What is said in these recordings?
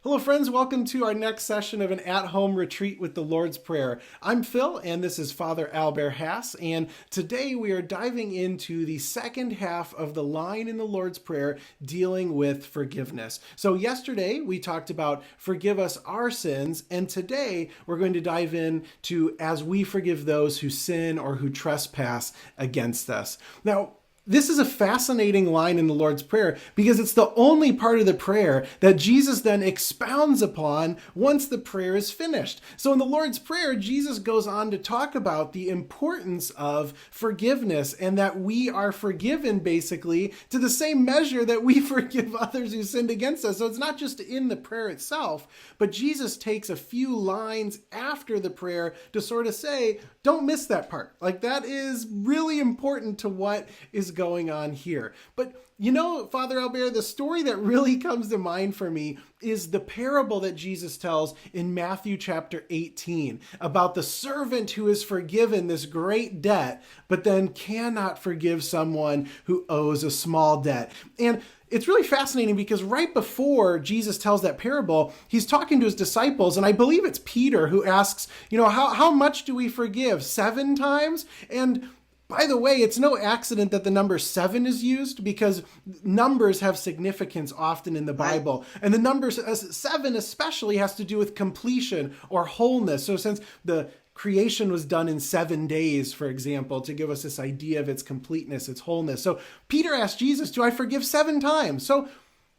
Hello, friends. Welcome to our next session of an at-home retreat with the Lord's Prayer. I'm Phil, and this is Father Albert Haase, and today we are diving into the second half of the line in the Lord's Prayer dealing with forgiveness. So yesterday we talked about forgive us our sins, and today we're going to dive into as we forgive those who sin or who trespass against us. Now, this is a fascinating line in the Lord's Prayer because it's the only part of the prayer that Jesus then expounds upon once the prayer is finished. So in the Lord's Prayer, Jesus goes on to talk about the importance of forgiveness and that we are forgiven basically to the same measure that we forgive others who sinned against us. So it's not just in the prayer itself, but Jesus takes a few lines after the prayer to sort of say, don't miss that part. Like that is really important to what is going on here. But you know, Father Albert, the story that really comes to mind for me is the parable that Jesus tells in Matthew chapter 18 about the servant who is forgiven this great debt, but then cannot forgive someone who owes a small debt. And it's really fascinating because right before Jesus tells that parable, he's talking to his disciples, and I believe it's Peter who asks, how much do we forgive? 7 times? And by the way, it's no accident that the number 7 is used because numbers have significance often in the Bible. And the number 7 especially has to do with completion or wholeness. So since the creation was done in 7 days, for example, to give us this idea of its completeness, its wholeness. So Peter asked Jesus, do I forgive 7 times? So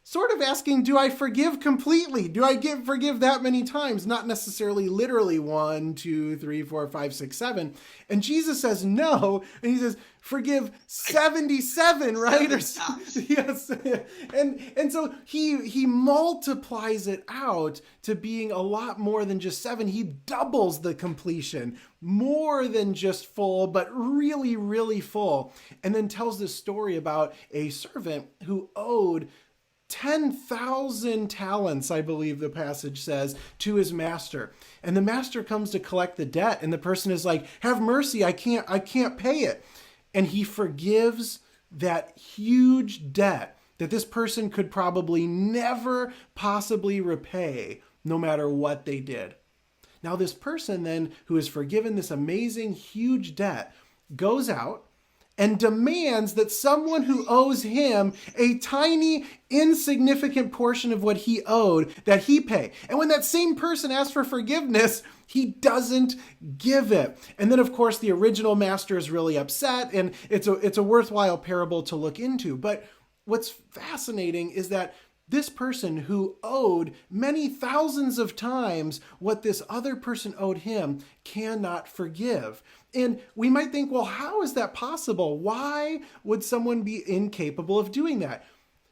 sort of asking, do I forgive completely? Do I forgive that many times? Not necessarily literally 1, 2, 3, 4, 5, 6, 7. And Jesus says no. And he says, forgive 77, right? Yes. And so he multiplies it out to being a lot more than just 7. He doubles the completion, more than just full, but really, really full. And then tells this story about a servant who owed 10,000 talents, I believe the passage says, to his master. And the master comes to collect the debt, and the person is like, have mercy, I can't pay it. And he forgives that huge debt that this person could probably never possibly repay, no matter what they did. Now this person then, who is forgiven this amazing huge debt, goes out and demands that someone who owes him a tiny, insignificant portion of what he owed, that he pay. And when that same person asks for forgiveness, he doesn't give it. And then, of course, the original master is really upset, and it's a worthwhile parable to look into. But what's fascinating is that this person who owed many thousands of times what this other person owed him cannot forgive. And we might think, well, how is that possible? Why would someone be incapable of doing that?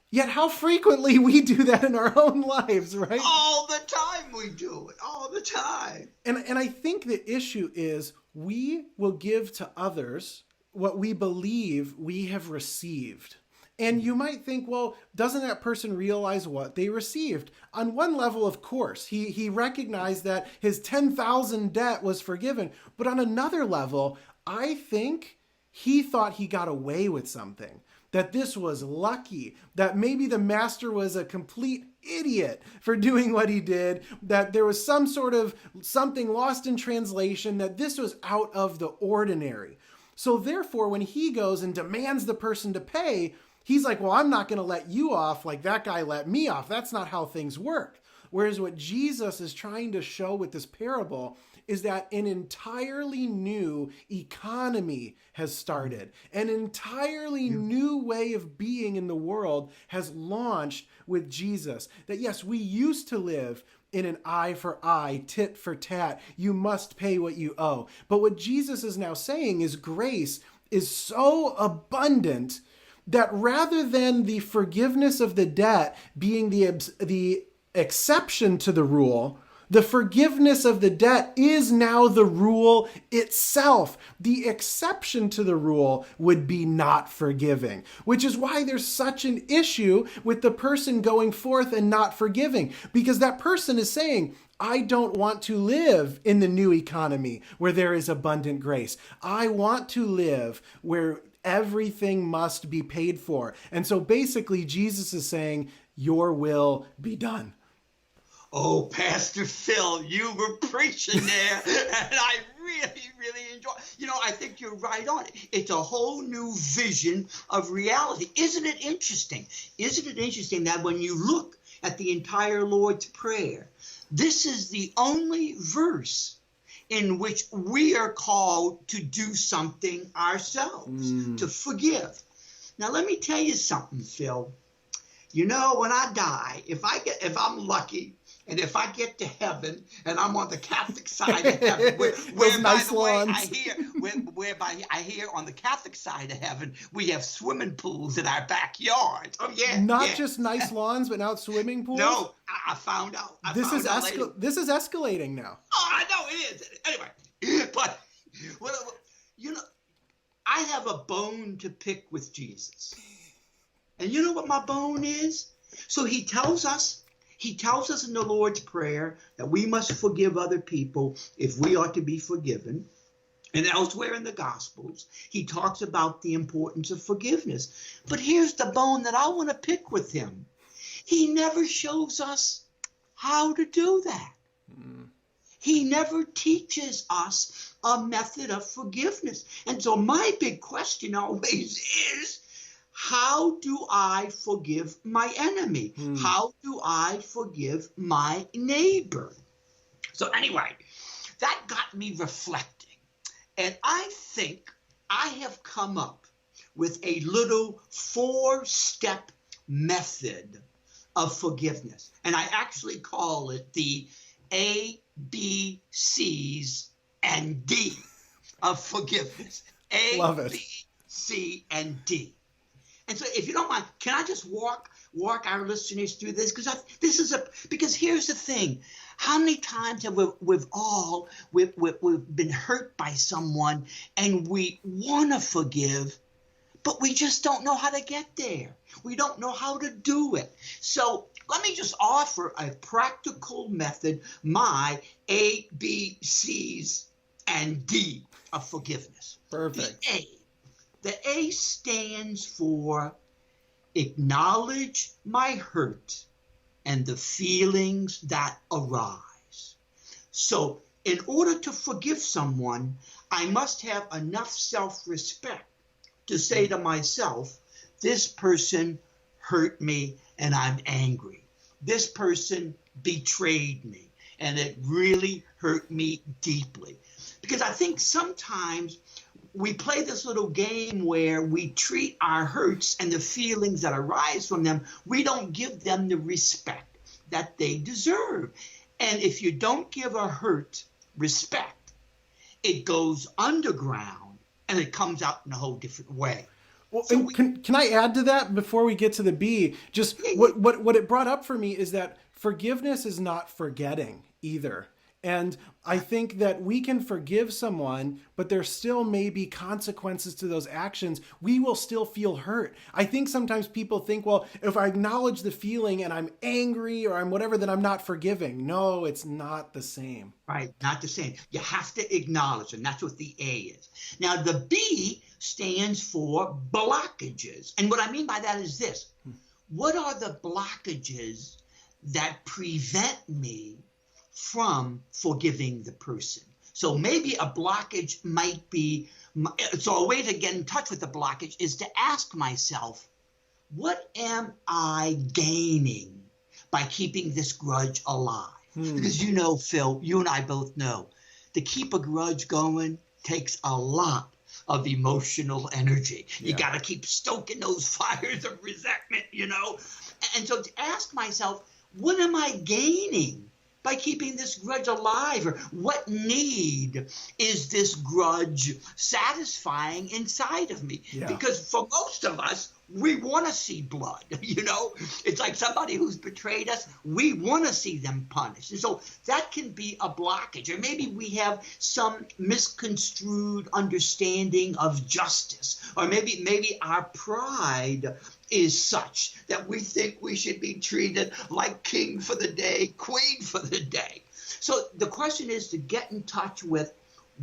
Yet how frequently we do that in our own lives, right? All the time we do it, all the time. And I think the issue is we will give to others what we believe we have received. And you might think, well, doesn't that person realize what they received? On one level, of course, he recognized that his 10,000 debt was forgiven. But on another level, I think he thought he got away with something, that this was lucky, that maybe the master was a complete idiot for doing what he did, that there was some sort of something lost in translation, that this was out of the ordinary. So therefore, when he goes and demands the person to pay, he's like, well, I'm not going to let you off like that guy let me off. That's not how things work. Whereas what Jesus is trying to show with this parable is that an entirely new economy has started. An entirely new way of being in the world has launched with Jesus. That yes, we used to live in an eye for eye, tit for tat. You must pay what you owe. But what Jesus is now saying is grace is so abundant that rather than the forgiveness of the debt being the exception to the rule, the forgiveness of the debt is now the rule itself. The exception to the rule would be not forgiving, which is why there's such an issue with the person going forth and not forgiving, because that person is saying, I don't want to live in the new economy where there is abundant grace. I want to live where everything must be paid for. And so basically Jesus is saying, your will be done. Oh, Pastor Phil, you were preaching there, and I really, really enjoy. I think you're right on it. It's a whole new vision of reality. Isn't it interesting? Isn't it interesting that when you look at the entire Lord's Prayer, this is the only verse in which we are called to do something ourselves, to forgive. Now, let me tell you something, Phil. When I die, if I'm lucky, and if I get to heaven and I'm on the Catholic side of heaven, where nice by the way, lawns. I hear on the Catholic side of heaven, we have swimming pools in our backyard. Oh, yeah. Not yeah. just nice lawns, but now swimming pools? No, I found out. This is escalating now. Oh, I know it is. Anyway, but, I have a bone to pick with Jesus. And you know what my bone is? So he tells us in the Lord's Prayer that we must forgive other people if we are to be forgiven. And elsewhere in the Gospels, he talks about the importance of forgiveness. But here's the bone that I want to pick with him. He never shows us how to do that. He never teaches us a method of forgiveness. And so my big question always is, how do I forgive my enemy? How do I forgive my neighbor? So anyway, that got me reflecting. And I think I have come up with a little 4-step method of forgiveness. And I actually call it the A, B, C's, and D of forgiveness. A, Love it. B, C, and D. And so if you don't mind, can I just walk our listeners through this? Because here's the thing. How many times have we've been hurt by someone and we want to forgive, but we just don't know how to get there. We don't know how to do it. So let me just offer a practical method, my A, B, C's, and D of forgiveness. Perfect. The A stands for acknowledge my hurt and the feelings that arise. So in order to forgive someone, I must have enough self-respect to say to myself, this person hurt me and I'm angry. This person betrayed me and it really hurt me deeply. Because I think sometimes we play this little game where we treat our hurts and the feelings that arise from them, we don't give them the respect that they deserve. And if you don't give a hurt respect, it goes underground and it comes out in a whole different way. Well, so can I add to that before we get to the B? Just what it brought up for me is that forgiveness is not forgetting either. And I think that we can forgive someone, but there still may be consequences to those actions. We will still feel hurt. I think sometimes people think, well, if I acknowledge the feeling and I'm angry or I'm whatever, then I'm not forgiving. No, it's not the same. Right, not the same. You have to acknowledge, and that's what the A is. Now, the B stands for blockages. And what I mean by that is this. What are the blockages that prevent me from forgiving the person? So maybe a blockage might be, so a way to get in touch with the blockage is to ask myself, what am I gaining by keeping this grudge alive? Because Phil, you and I both know, to keep a grudge going takes a lot of emotional energy. You got to keep stoking those fires of resentment, And so to ask myself, what am I gaining by keeping this grudge alive? Or what need is this grudge satisfying inside of me? Yeah. Because for most of us, we want to see blood, It's like somebody who's betrayed us, we want to see them punished. And so that can be a blockage. Or maybe we have some misconstrued understanding of justice. Or maybe our pride is such that we think we should be treated like king for the day, queen for the day. So the question is to get in touch with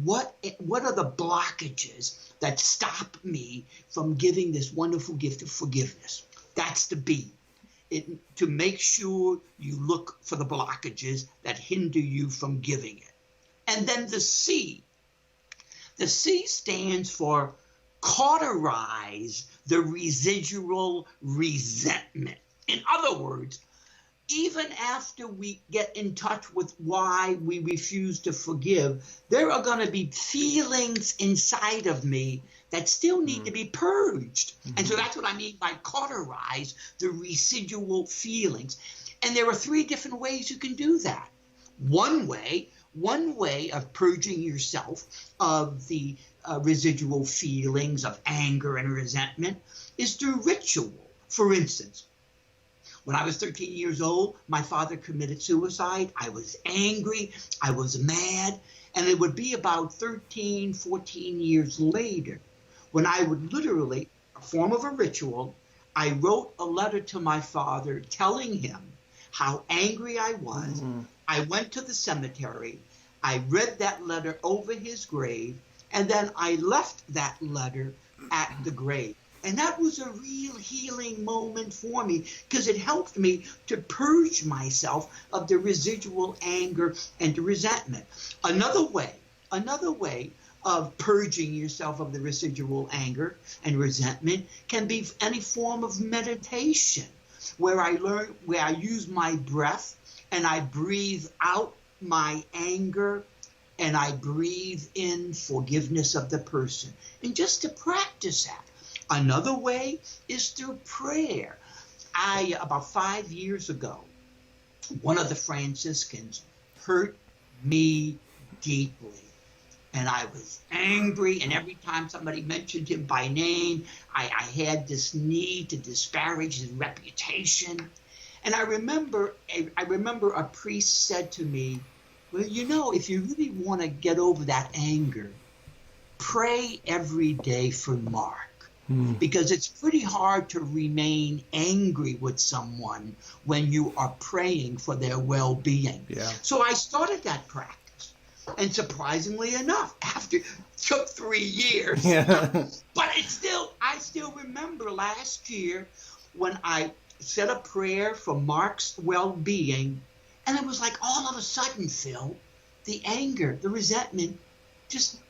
what are the blockages that stop me from giving this wonderful gift of forgiveness? That's the B. to make sure you look for the blockages that hinder you from giving it. And then the C. The C stands for cauterize the residual resentment. In other words, even after we get in touch with why we refuse to forgive, there are going to be feelings inside of me that still need to be purged. And so that's what I mean by cauterize the residual feelings. And there are 3 different ways you can do that. One way of purging yourself of the residual feelings of anger and resentment is through ritual. For instance, when I was 13 years old, my father committed suicide. I was angry. I was mad. And it would be about 13, 14 years later when I would literally, a form of a ritual, I wrote a letter to my father telling him how angry I was. I went to the cemetery. I read that letter over his grave. And then I left that letter at the grave. And that was a real healing moment for me because it helped me to purge myself of the residual anger and the resentment. Another way of purging yourself of the residual anger and resentment can be any form of meditation where I use my breath and I breathe out my anger and I breathe in forgiveness of the person. And just to practice that. Another way is through prayer. About 5 years ago, one of the Franciscans hurt me deeply. And I was angry, and every time somebody mentioned him by name, I had this need to disparage his reputation. And I remember a priest said to me, well, if you really want to get over that anger, pray every day for Mark. Because it's pretty hard to remain angry with someone when you are praying for their well-being. Yeah. So I started that practice. And surprisingly enough, it took 3 years. Yeah. But I still remember last year when I said a prayer for Mark's well-being, and it was like all of a sudden, Phil, the anger, the resentment just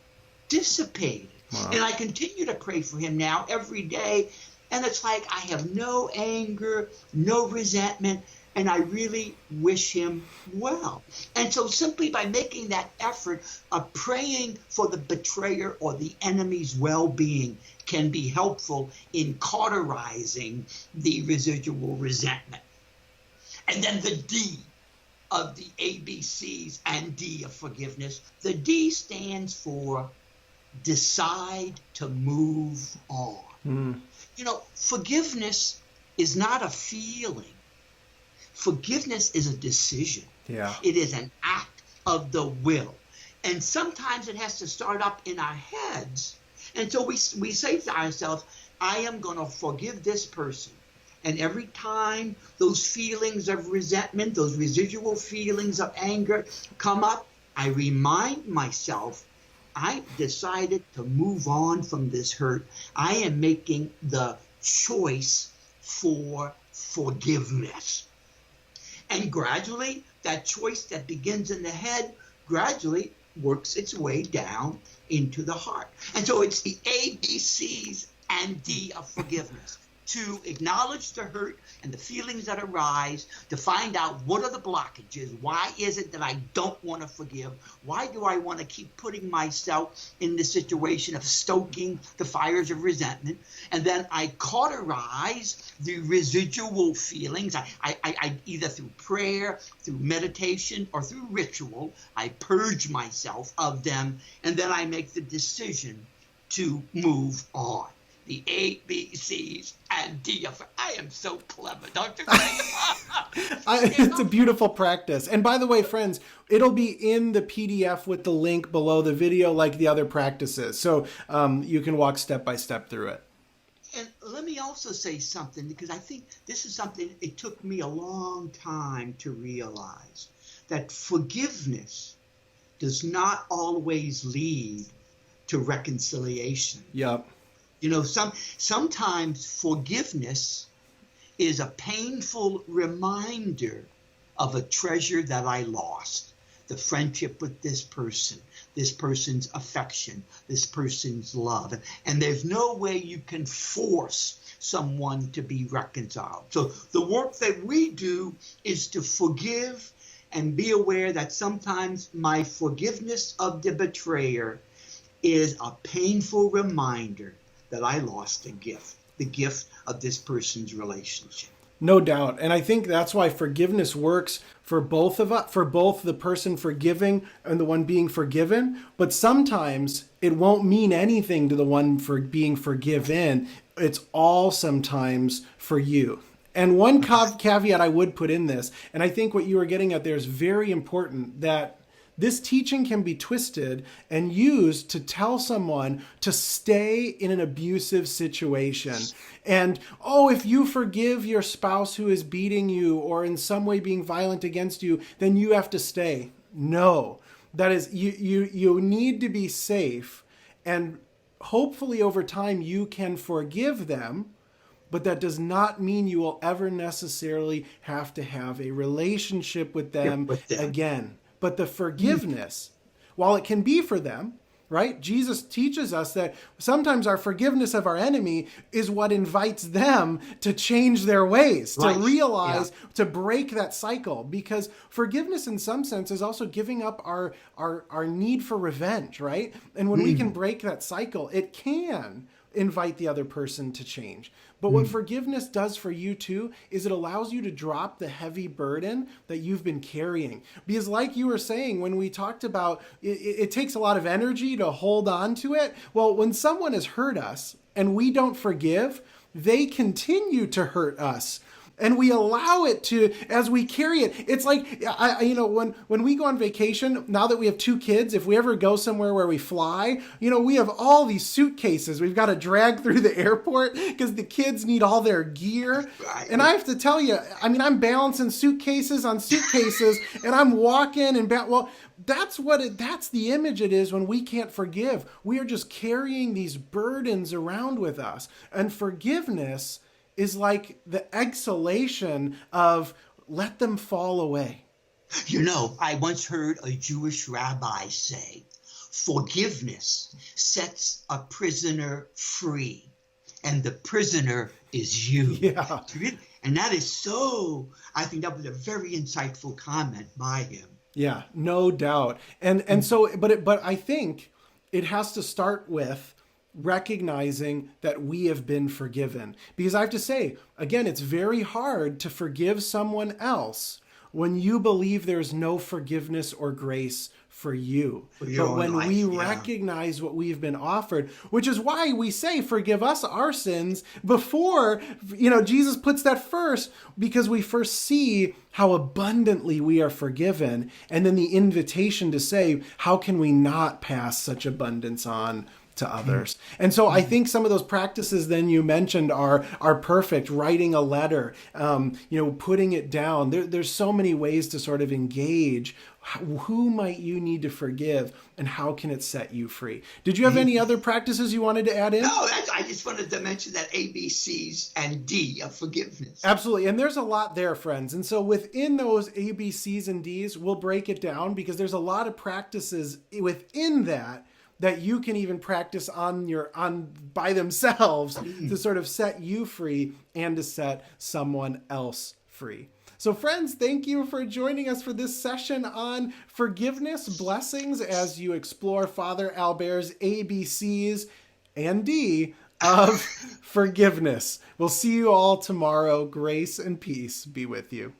dissipated. Wow. And I continue to pray for him now every day. And it's like I have no anger, no resentment, and I really wish him well. And so simply by making that effort of praying for the betrayer or the enemy's well-being can be helpful in cauterizing the residual resentment. And then the D of the ABCs and D of forgiveness. The D stands for decide to move on. Forgiveness is not a feeling. Forgiveness is a decision. Yeah. It is an act of the will. And sometimes it has to start up in our heads. And so we say to ourselves, I am going to forgive this person. And every time those feelings of resentment, those residual feelings of anger come up, I remind myself, I decided to move on from this hurt. I am making the choice for forgiveness. And gradually, that choice that begins in the head gradually works its way down into the heart. And so it's the A, B, C's, and D of forgiveness. To acknowledge the hurt and the feelings that arise, to find out what are the blockages. Why is it that I don't want to forgive? Why do I want to keep putting myself in the situation of stoking the fires of resentment? And then I cauterize the residual feelings. I either through prayer, through meditation, or through ritual, I purge myself of them, and then I make the decision to move on. The A, B, C's, and D. I am so clever, don't you think? It's a beautiful practice. And by the way, friends, it'll be in the PDF with the link below the video like the other practices. So you can walk step by step through it. And let me also say something, because I think this is something it took me a long time to realize, that forgiveness does not always lead to reconciliation. Yep. Sometimes forgiveness is a painful reminder of a treasure that I lost. The friendship with this person's affection, this person's love. And there's no way you can force someone to be reconciled. So the work that we do is to forgive and be aware that sometimes my forgiveness of the betrayer is a painful reminder that I lost the gift of this person's relationship. No doubt. And I think that's why forgiveness works for both of us, for both the person forgiving and the one being forgiven. But sometimes it won't mean anything to the one for being forgiven. It's all sometimes for you. And one caveat I would put in this, and I think what you were getting at there is very important, that this teaching can be twisted and used to tell someone to stay in an abusive situation. And, oh, if you forgive your spouse who is beating you or in some way being violent against you, then you have to stay. No, that is, you need to be safe. And hopefully over time you can forgive them, but that does not mean you will ever necessarily have to have a relationship with them again. But the forgiveness, while it can be for them, right? Jesus teaches us that sometimes our forgiveness of our enemy is what invites them to change their ways, to realize, to break that cycle. Because forgiveness in some sense is also giving up our need for revenge, right? And when we can break that cycle, it can invite the other person to change. But what forgiveness does for you too is it allows you to drop the heavy burden that you've been carrying. Because like you were saying, when we talked about it takes a lot of energy to hold on to it. Well, when someone has hurt us and we don't forgive, they continue to hurt us. And we allow it to, as we carry it. It's like, when we go on vacation, now that we have 2 kids, if we ever go somewhere where we fly, we have all these suitcases we've got to drag through the airport because the kids need all their gear. And I have to tell you, I'm balancing suitcases on suitcases and I'm walking and, that's the image it is when we can't forgive. We are just carrying these burdens around with us. And forgiveness is like the exhalation of let them fall away. I once heard a Jewish rabbi say, forgiveness sets a prisoner free, and the prisoner is you. Yeah. And that is I think that was a very insightful comment by him. Yeah, no doubt. And so, but I think it has to start with recognizing that we have been forgiven. Because I have to say, again, it's very hard to forgive someone else when you believe there's no forgiveness or grace for you. But when we recognize what we've been offered, which is why we say, forgive us our sins before, Jesus puts that first, because we first see how abundantly we are forgiven. And then the invitation to say, how can we not pass such abundance on to others? And so I think some of those practices then you mentioned are perfect. Writing a letter, putting it down. There's so many ways to sort of engage. Who might you need to forgive and how can it set you free? Did you have any other practices you wanted to add in? No, I just wanted to mention that A, B, C's and D of forgiveness. Absolutely. And there's a lot there, friends. And so within those A, B, C's and D's, we'll break it down because there's a lot of practices within that you can even practice by themselves to sort of set you free and to set someone else free. So friends, thank you for joining us for this session on forgiveness, blessings, as you explore Father Albert's ABCs and D of forgiveness. We'll see you all tomorrow. Grace and peace be with you.